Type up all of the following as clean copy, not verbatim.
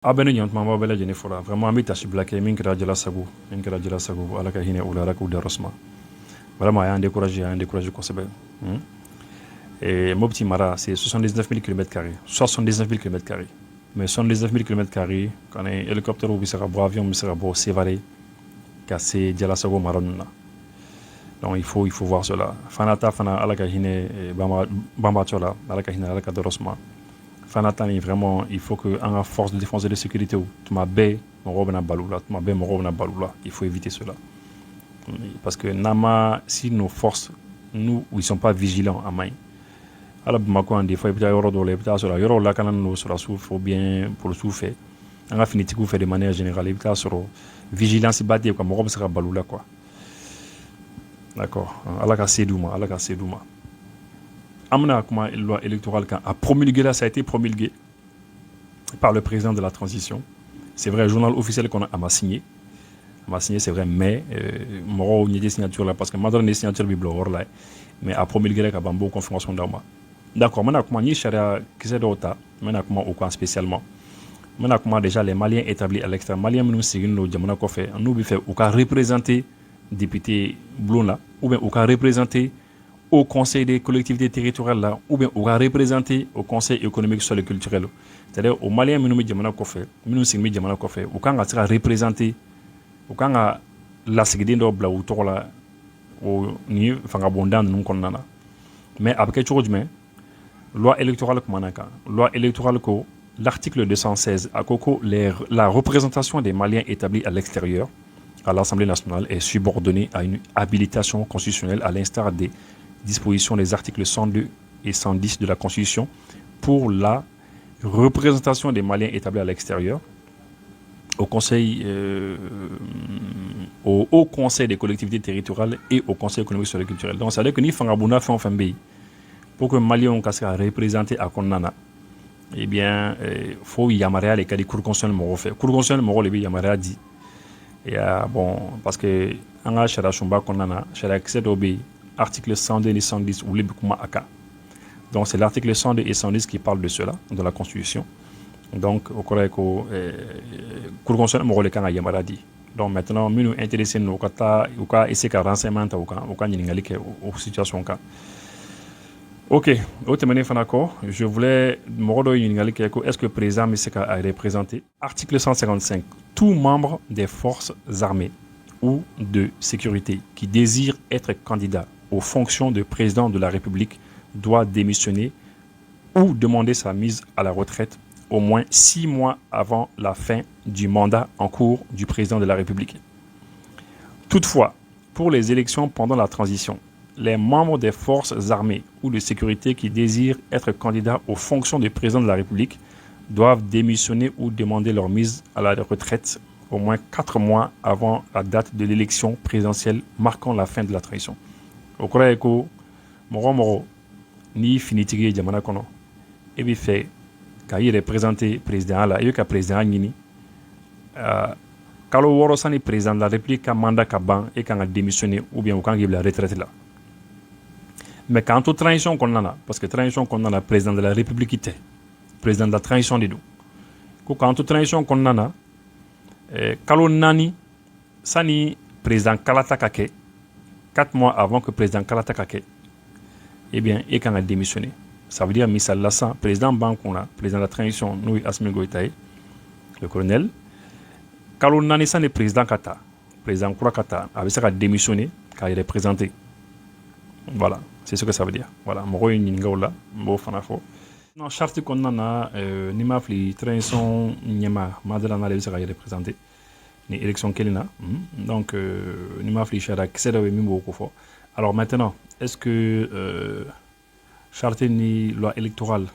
abene nyant mama bela jeni fora vraiment ami tashi blake min kira jala sagu ala ka hine ula ala ka uda rosma vraiment ya découragé kosebe et Mopti Mara c'est 79 000 km², 79 000 km². Mais 79 000 km², quand un hélicoptère ou un avion ou sévaré cassé jala sagu maronna. Donc il faut voir cela. Fanata fana ala ka hine bamba chola ala ka hine ala ka rosma. Fanata vraiment il faut que en force de défense et de sécurité ou tu m'as bé mon robe na balula, il faut éviter cela. Parce que nama si nos forces nous ils sont pas vigilants à main. Alors Bamako des fois il peut y avoir d'autres peut sur yoro la kana no sur la faut bien pour le souffler. On a fini de faire de manière générale il peut sur vigilance batte comme robe sera balula quoi. D'accord. Allah ka sedouma. Amna kuma loi électorale quand a promulgué là, ça a été promulgué par le président de la transition. C'est vrai, journal officiel qu'on a signé. On a signé, c'est vrai, mais moro n'y des signatures là parce que madame des signatures bible là, mais a promulgué là quand bambo confirmation d'arma. D'accord, maintenant comment ni charia qui c'est d'autre, maintenant comment au coin spécialement. Maintenant comment déjà les Maliens établis à l'extérieur, Maliens nous seguent nos jamana ko fait, nous bi fait au cas représenter député blond là ou bien au cas représenter au conseil des collectivités territoriales là ou bien au cas représenter au conseil économique social et culturel. C'est-à-dire au Maliens nous jamana ko fait, nous seguent jamana ko fait, au cas nga sera représenter au cas nga la seguide ndo bla ou to la au ni fanga bondan nous konnana. Mais après chose mais loi électorale loi électorale ko l'article 216 à Coco la représentation des Maliens établis à l'extérieur à l'Assemblée nationale est subordonnée à une habilitation constitutionnelle à l'instar des dispositions des articles 102 et 110 de la Constitution pour la représentation des Maliens établis à l'extérieur au Conseil au Haut Conseil des collectivités territoriales et au Conseil économique social et culturel. Donc ça veut dire que ni Fangabuna fait un pays pour que Maliens soit représenté à Konnana. Eh bien, faut yamaria les cas de cour constitutionnelle moro fait. Cour constitutionnelle moro le yamaria dit. Et bon, parce que en a chara shumba Konnana, chara accès d'obé article 102 et 110 ou libekuma aka. Donc c'est l'article 102 et 110 qui parle de cela dans la Constitution. Donc au Coréco, cour constitutionnelle moro le kan yamaria dit. Donc maintenant, nous intéressés nous kata ou ka essayer ka renseignement ou ka nyingali ke au situation ka. Ok, je voulais me est-ce que le président Misseka a représenté article 155. Tout membre des forces armées ou de sécurité qui désire être candidat aux fonctions de président de la République doit démissionner ou demander sa mise à la retraite au moins 6 mois avant la fin du mandat en cours du président de la République. Toutefois, pour les élections pendant la transition, les membres des forces armées ou de sécurité qui désirent être candidats aux fonctions de président de la République doivent démissionner ou demander leur mise à la retraite au moins 4 mois avant la date de l'élection présidentielle marquant la fin de la transition. Au Koraeko, moro ni finitigi jamana kono et bien fait qu'il représente président là et que président nini kalo woro sani président de la République a mandat kaban et quand a démissionné ou bien quand il la retraite là. Mais quand on transition qu'on a, parce que transition qu'on a, le président de la République était président de la transition des deux. Quand on transition qu'on a, Kalo Nani, Sani, président Kalata Kake, 4 mois avant que le président Kalata Kake, eh bien, et quand a démissionné. Ça veut dire Missal Lassan, président Bankona, président de la transition, nous, Asmi Goïtaï, le colonel. Kalo Nani, Sani, président Kata, président Kura Kata, avait ça démissionné, car il est présenté. Voilà, c'est ce que ça veut dire. Voilà, moro ningaola, mbo fanafo. Non, charte qu'on a ni mafli transition nyama, madala na lesa ga représenter ni élection kelina. Donc ni mafli chara ksedo mi mbo ko fo. Alors maintenant, est-ce que charte ni loi électorale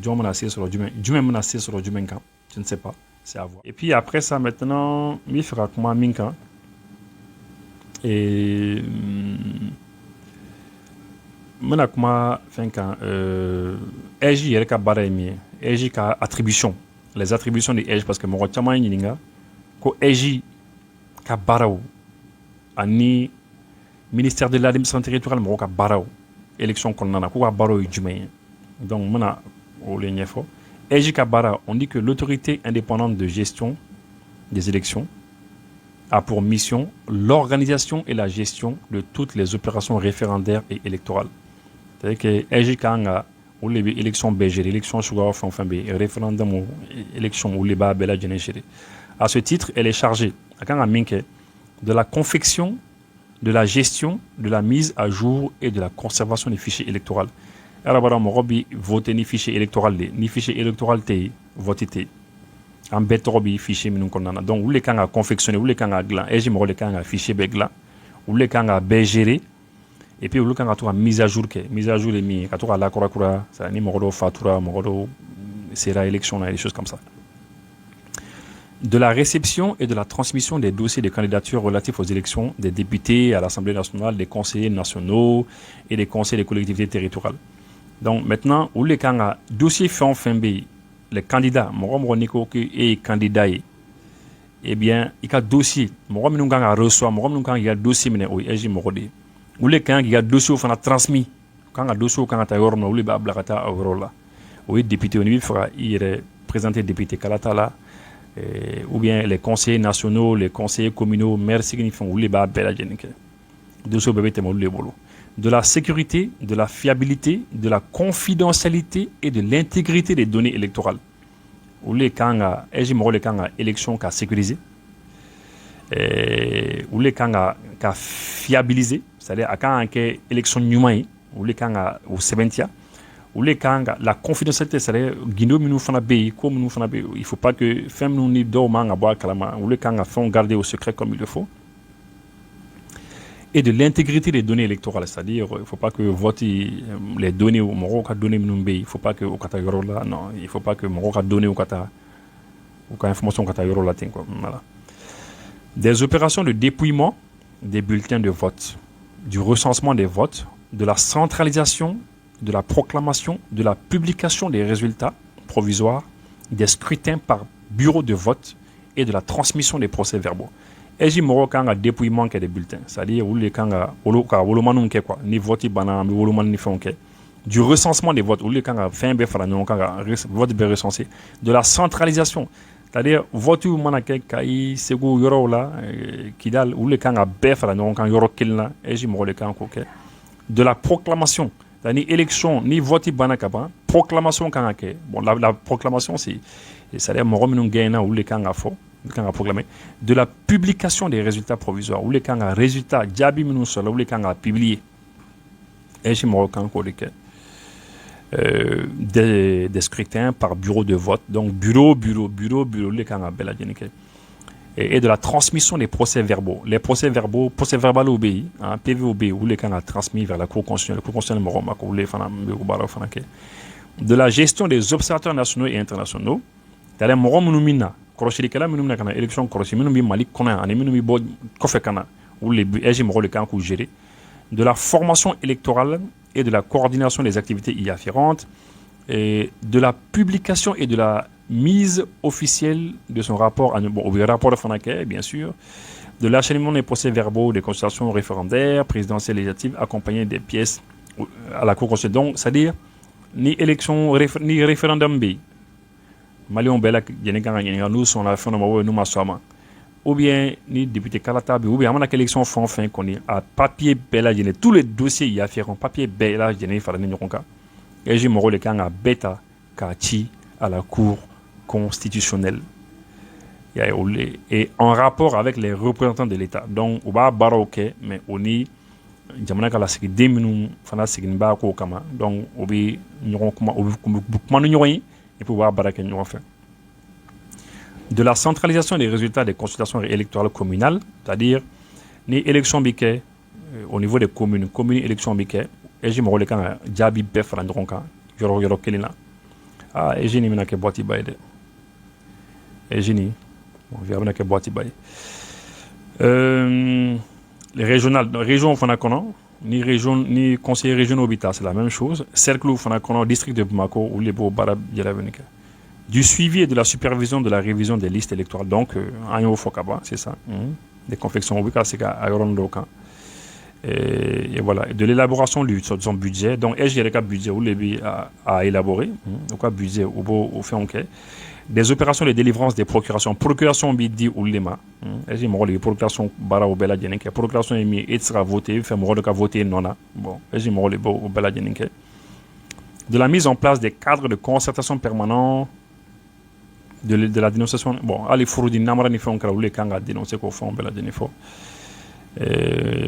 jomana c'est sur du menacé sur du menka, je ne sais pas, c'est à voir. Et puis après ça maintenant, mi fera comment minka et mana kuma fɛn kan EJ yɛrɛ ka baara ye min ye EJ ka attribution les attributions de EJ parce que mɔgɔ caman ye ɲininka ko EJ ka baaraw ani ministère de l'administration territoriale mɔgɔw ka baaraw élection kɔnɔna na k'u ka baaraw ye jumɛn ye donc n bɛna o le ɲɛfɔ Ejika Bara, on dit que l'autorité indépendante de gestion des élections a pour mission l'organisation et la gestion de toutes les opérations référendaires et électorales. C'est-à-dire que Ejika Anga, ou les élections BG, élections Sugar Fanfambe, référendum ou élections ou les bas Bela Djenechiri. À ce titre, elle est chargée, de la confection, de la gestion, de la mise à jour et de la conservation des fichiers électoraux. Alors, Morobi vote ni fichier électoral, ni fichier électoral té voté té. En bêtorobi fichier minun konana. Donc, où les gens confectionné, où les gens glan, et j'ai les gens fichier beglan, où les gens géré, et puis où les gens ont mise à jour, mise à jour les mis, quand la kura, ça ni morodo fatura, morodo sera élection, et des choses comme ça. De la réception et de la transmission des dossiers de candidature relatifs aux élections des députés à l'Assemblée nationale, des conseillers nationaux et des conseils des collectivités territoriales. Donc maintenant, où les dossiers font fin B, les candidats, mon Nico qui est candidat, eh bien, il y a dossier, mon reçoit, mon il y a dossier, mais oui, où les gens qui a dossier, on a transmis, quand a dossier, quand a yorno, où les bablakata là, oui, député au niveau, il est présenté député Kalatala. Ou bien les conseillers nationaux, les conseillers communaux, maires signifiants, ou les bas de la sécurité, de la fiabilité, de la confidentialité et de l'intégrité des données électorales. Ou les kanga, les kanga élection qu'a sécurisé, ou les kanga qu'a fiabilisé, c'est-à-dire à quand élection numéro, ou les kanga au Seventia. Ou les kanga, la confidentialité, c'est-à-dire guindo minu fana be, comme nous fana be, il faut pas que femme nous ni do manga boire kalama, ou les kanga font garder au secret comme il le faut. Et de l'intégrité des données électorales, c'est-à-dire il faut pas que vote les données au Maroc a donné minu be, il faut pas que au kata yoro là, non, il faut pas que Maroc a donné au kata information kata yoro là, quoi, voilà. Des opérations de dépouillement des bulletins de vote, du recensement des votes, de la centralisation, de la proclamation, de la publication des résultats provisoires, des scrutins par bureau de vote et de la transmission des procès-verbaux. Et j'ai moro kanga dépouillement des bulletins, c'est-à-dire où les kanga wolomanun ke quoi, ni vote bana mi woloman ni fon ke. Du recensement des votes, où les kanga fin be fara non kanga vote be recensé, de la centralisation, c'est-à-dire vote ou manake kai sego yoro la kidal où les kanga be fara non kanga yoro kilna et j'ai moro le kanga ko ke. De la proclamation, ni élection, ni vote banakaba, proclamation kangake. Bon, la proclamation, c'est-à-dire mon gaina ou les kanga fo, les kanga proclamé. De la publication des résultats provisoires, ou les kanga résultats, jabi minu solo, ou les kanga publié. Et chez moi, des scrutins par bureau de vote. Donc, bureau, les kanga bella djenike. Et de la transmission des procès-verbaux. Les procès-verbaux, procès-verbal obéi, hein, PVOB, où les gens ont transmis vers la Cour constitutionnelle, de la gestion des observateurs nationaux et internationaux, c'est-à-dire élection de la formation électorale et de la coordination des activités y afférentes, et de la publication et de la mise officielle de son rapport, au rapport de Fanaké, bien sûr, de l'acheminement des procès-verbaux des consultations référendaires, présidentielles et législatives, accompagnées des pièces à la Cour constitutionnelle. Donc, c'est-à-dire, ni élection, ni référendum B. Malion Bella, nous sommes la fin de nous m'assommons. Ou bien, ni député Kalata, ou bien, à l'élection fin qu'on est à papier Bella, tous les dossiers y afférents, papier Bella, il y a et j'ai mon rôle bêta kati à la Cour constitutionnelle et en rapport avec les représentants de l'État. Donc on va baroque mais on est jamana kala sigi 2 minutes fana sigi ba ko kama donc on bi ñoron kuma et pour voir barake ñoron fait de la centralisation des résultats des consultations électorales communales, c'est-à-dire ni élection biquet au niveau des communes élection biquet. Et j'ai mon rôle quand Jabi Bef Randronka, Yoro Kelina. Ah, et j'ai mis boîte baide. Et j'ai mis, on vient avec boîte baide. Les régionales, région Fanakono, ni région, ni conseiller régional Obita, c'est la même chose. Cercle Fanakono, district de Bamako, ou les beaux Barab Yalavenika. Du suivi et de la supervision de la révision des listes électorales. Donc, Ayo Fokaba, c'est ça. Des confections Obika, c'est qu'à Ayorondoka. Et voilà, de l'élaboration de son budget. Donc, est-ce qu'il y a un budget où les à élaborer, donc un budget au fait ok. Des opérations de délivrance des procurations. Procuration bidi ou lema. Est-ce qu'il y a des procurations bara au bela djenike. Procuration est mis et sera voté, fait moro de voter non là. Bon, est-ce qu'il y a des au bela djenike. De la mise en place des cadres de concertation permanents de la dénonciation. Bon, allez fourdi namara ni fait on kra ou les kanga dénoncer qu'au fond bela djenifo.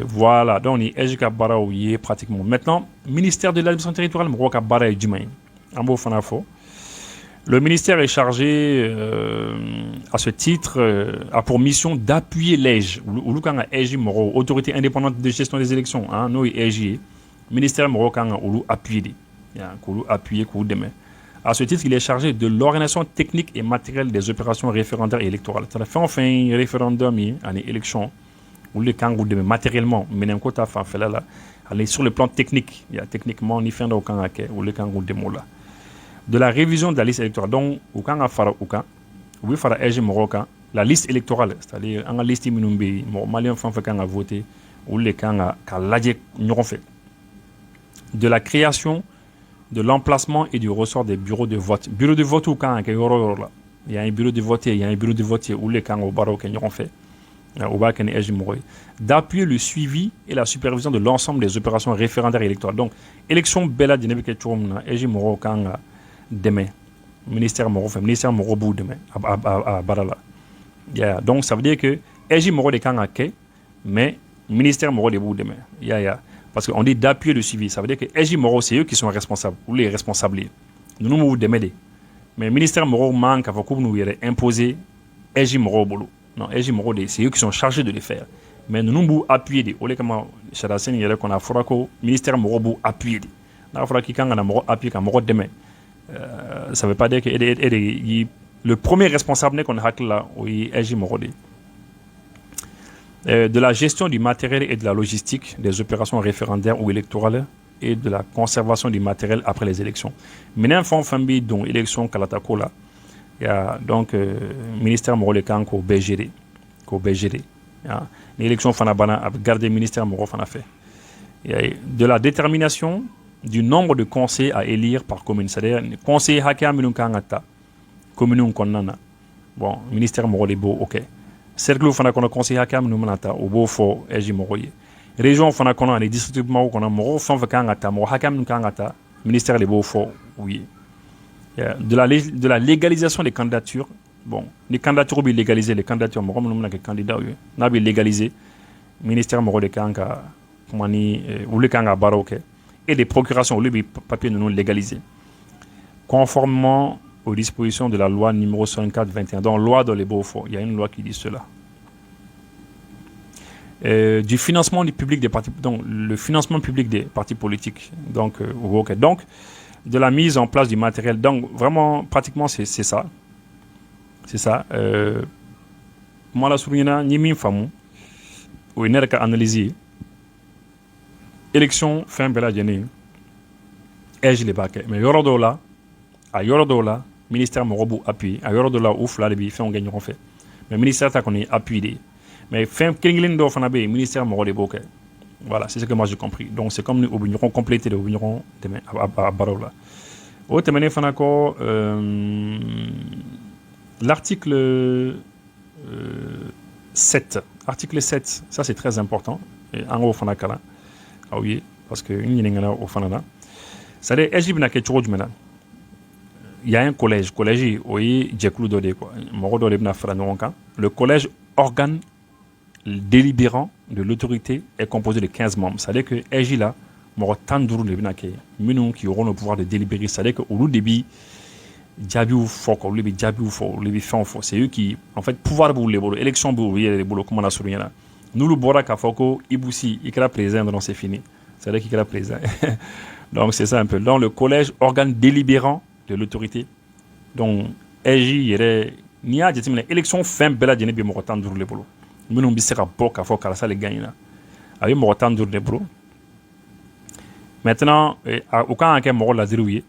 Voilà, donc ni Ejika Bara est pratiquement. Maintenant, ministère de l'administration territoriale, Mroka Bara est Djumain. Ambo Fanafo. Le ministère est chargé, à ce titre, a pour mission d'appuyer l'EJ, ou l'Ukanga EJ Moro, autorité indépendante de gestion des élections, hein, nous EJ, ministère Morokanga, ou appuyer, appuyer, ou demain. À ce titre, il est chargé de l'organisation technique et matérielle des opérations référendaires et électorales. Ça fait enfin un référendum, une élection. Ou les kangourous de matériellement, mais n'importe quoi t'as fait là, aller sur le plan technique, il y a techniquement ni fin d'aucun hacker ou les kangourous de mola. De la révision de la liste électorale, donc au kanga fara aucun, oui fara ege moroka, la liste électorale, c'est-à-dire en liste minumbi, malien fan fait kanga voter ou les kanga kaladje n'auront fait. De la création, de l'emplacement et du ressort des bureaux de vote. Bureau de vote ou kanga là, il y a un bureau de vote, il y a un bureau de vote où les kanga au barreau qui n'auront fait. D'appuyer le suivi et la supervision de l'ensemble des opérations référendaires et électorales. Donc, élection Bella de Nebeketchoum, Eji Moro Kanga, demain. Ministère Moro, ministère Moro Bou demain, à Barala. Donc, ça veut dire que Eji Moro de Kanga Ke, mais ministère Moro de Bou demain. Parce qu'on dit d'appuyer le suivi. Ça veut dire que Eji Moro, c'est eux qui sont responsables, ou les responsables. Nous nous démêler. Mais ministère Moro manque à vous nous imposer Eji Moro Bolo. Non, c'est eux qui sont chargés de les faire. Mais nous nous appuyer. Au lieu que Chadasen, il y a qu'on a Forako, ministère Morobo appuyer. N'a pas qui quand on a Moro appuyé comme Moro demain. Ça veut pas dire que le premier responsable qu'on a là, oui, Eji Morodi. De la gestion du matériel et de la logistique des opérations référendaires ou électorales et de la conservation du matériel après les élections. Maintenant, famille dont élection Kalatakola. Il y a donc ministère Moro Lekan ko BGD. L'élection Fanabana a gardé le ministère Moro Fana fait. Il y a de la détermination du nombre de conseils à élire par commune. C'est-à-dire, conseil Hakia Minunkangata, commune Konana. Bon, ministère Moro Lebo, ok. Cercle Fana Kono conseil Hakia Minunkangata, au beau fort, Eji Moroye. Région Fana Kono, les districts Moro Moro Fanfakangata, Moro Hakia Minunkangata, ministère Lebo fort, oui. De la légalisation des candidatures. Bon, les candidatures sont légalisées, les candidatures, les candidats, sont légalisés. Ministère de Kanga, ou le Kanga Baroque, et des procurations, les papiers non légalisés. Conformément aux dispositions de la loi numéro 64-21, donc loi dans les Beaufort, il y a une loi qui dit cela. Du financement du public des partis, donc le financement public des partis politiques, donc, donc de la mise en place du matériel. Donc, vraiment, pratiquement, c'est ça. C'est ça. Moi, la souvenir, ni min famu, ou une analyse. Élection fin bela djeni. Et je l'ai pas. Mais Yorodola, à Yorodola, ministère Morobu appuie. À Yorodola, ouf, là, les fait, on gagne, on fait. Mais ministère, t'as qu'on est appuyé. Mais fin Klinglindo, Fanabe, ministère Morobu, voilà, c'est ce que moi j'ai compris. Donc c'est comme nous vignerons compléter le vigneron demain à Barola. Au terminé, Fanako, l'article 7. Article 7, ça c'est très important. En haut, Fanakala. Ah oui, parce que une ligne au Fanana. Ça dit, Egypte n'a que maintenant. Il y a un collège, oui, Djeklou Dode, quoi. Moro le collège organe délibérant de l'autorité est composé de 15 membres. C'est-à-dire que Ejila, qui auront le pouvoir de délibérer. C'est-à-dire qu'au début, c'est eux qui, en fait, pouvoir pour les bolos, élection pour les bolos, comme on a souligné là. Nous, le Bora Kafoko, Iboussi, il est présent, donc c'est fini. C'est-à-dire qu'il est présent. Donc c'est ça un peu. Dans le collège, organe délibérant de l'autorité. Donc, Eji, il y a une élection fin belle de Morotan pour les bolos. Nous bi sera bok à fort ça les gagne avec Morotan dur de bro maintenant au cas en quel moro la dirouiller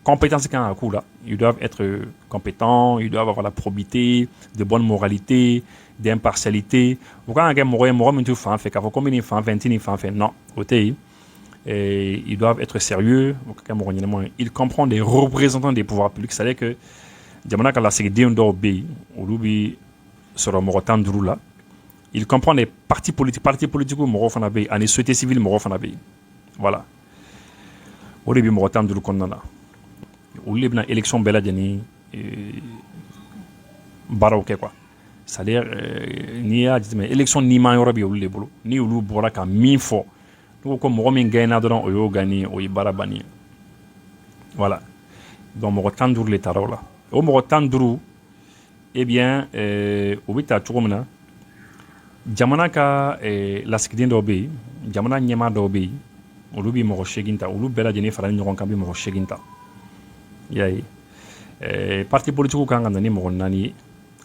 compétences quand à coup là, ils doivent être compétents, ils doivent avoir la probité, de bonne moralité, d'impartialité. Ou quand un gars mort tu fais fait qu'à combien il fait 20 il fait non, côté et ils doivent être sérieux. Ils comprennent les représentants des pouvoirs publics, c'est-à-dire que jamana kala c'est des ndo be ou lubi sur morotan là. Ils comprennent les partis politiques moro fana be, et les sociétés civiles moro fana be. Voilà. Au début morotan duru konnana. Ou libna élection bella jani baroke quoi. C'est-à-dire ni a dit mais élection ni ma yoro bi ou lebolo ni ulu bora ka mi fo. Donc comme moro min gaina don o yo gani o ibara bani. Voilà. Donc morotan duru les tarola. Au morotan duru eh bien obita chugomna jamana ka lasigiden dɔ bɛ yen jamana ɲɛmaa dɔw bɛ yen olu bɛ mɔgɔ 8 ta olu bɛɛ lajɛlen faralen ɲɔgɔn kan bɛ mɔgɔ 8 ta i y'a ye parti politique kan ka na ni mɔgɔ 4 ye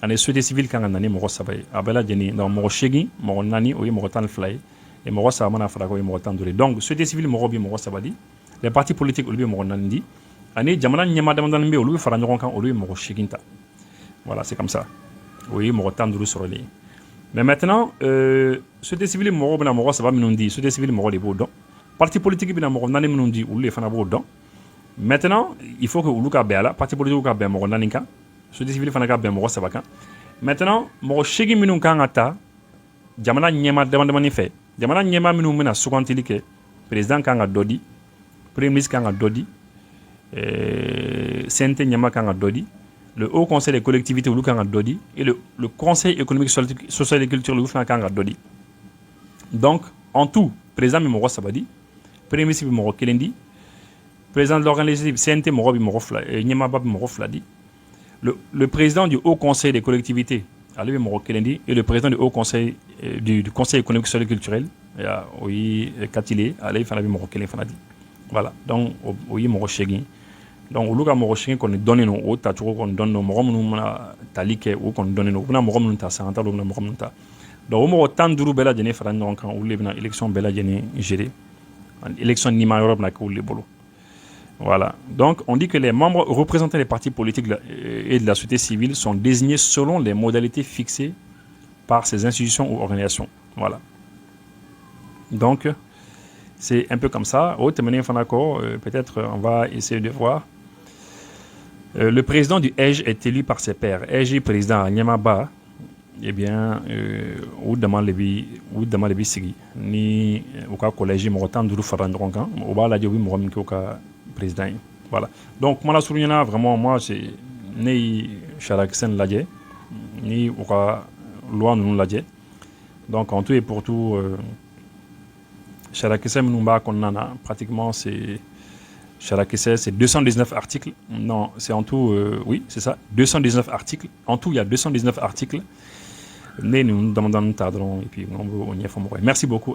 ani société civile kan ka na ni mɔgɔ 3 ye a bɛɛ lajɛlen donc mɔgɔ 8 mɔgɔ 4 o ye mɔgɔ 12 ye et mɔgɔ 3 mana fara ko ye mɔgɔ 15 donc société civile mɔgɔ bɛ mɔgɔ 3 di les partis politiques olu bɛ mɔgɔ 4 di ani jamana ɲɛmaa damadɔni bɛ olu bɛ fara ɲɔgɔn kan olu ye mɔgɔ 8 ta voilà c'est comme ça o ye mɔgɔ 15 sɔrɔlen ye. Mais maintenant, société civile mɔgɔw bɛna mɔgɔ 3 minnu di société civile mɔgɔ de b'o dɔn parti politique bɛna mɔgɔ 4 minnu di olu de fana b'o dɔn maintenant il faut que olu ka bɛn a la parti politique ka bɛn mɔgɔ 4 kan société civile fana ka bɛn mɔgɔ 3 kan maintenant mɔgɔ 8 minnu kan ka ta jamana ɲɛmaa damadamani fɛ jamana ɲɛmaa minnu bɛna sugantili kɛ président kan ka dɔ di premier ministre kan ka dɔ di CNT ɲɛmaa kan ka dɔ di le Haut Conseil des collectivités ou Dodi et le Conseil économique, social et culturel ou Dodi. Donc, en tout, président Mimoro Sabadi, premier ministre Mimoro Kelendi, président de l'organisation CNT Moro Nyamaba Mimoro Fladi, le président du Haut Conseil des collectivités, Ali Mimoro Kelendi, et le président du Haut Conseil du Conseil économique, social et culturel, oui, Katile, Ali Fanabi Moro Kelendi. Voilà, donc, oui, Moro Chegin. Donc olu ka mɔgɔ 8 kɔni dɔnnen don o tacogo kɔni dɔnnen don mɔgɔ minnu mana tali kɛ o kɔni dɔnnen don u bɛna mɔgɔ minnu ta san ta u bɛna mɔgɔ minnu ta donc o mɔgɔ 15 bɛɛ lajɛlen fara ɲɔgɔn kan olu de bɛna élection bɛɛ lajɛlen gérer élection nima yɔrɔ bɛna kɛ olu de bolo voilà donc on dit que les membres représentant les partis politiques et de la société civile sont désignés selon les modalités fixées par ces institutions ou organisations voilà donc c'est un peu comme ça au terminé fanako peut-être on va essayer de voir. Le président du EJ est élu par ses pairs. EJ président Nyamaba, eh bien, ou demande les bisigi ni au cas collège Morotan Duru Farandrongan, au bas la Diobi Moramki au cas président. Voilà. Donc, moi, la soulignana vraiment, moi, c'est né Charaksen Ladje, ni au cas loi nous Ladje. Donc, en tout et pour tout, Charaksen Numba Konana, pratiquement, c'est. C'est 219 articles. Non, c'est en tout, oui, c'est ça, 219 articles. En tout, il y a 219 articles. Mais nous demandons un tadron et puis on y est. Merci beaucoup.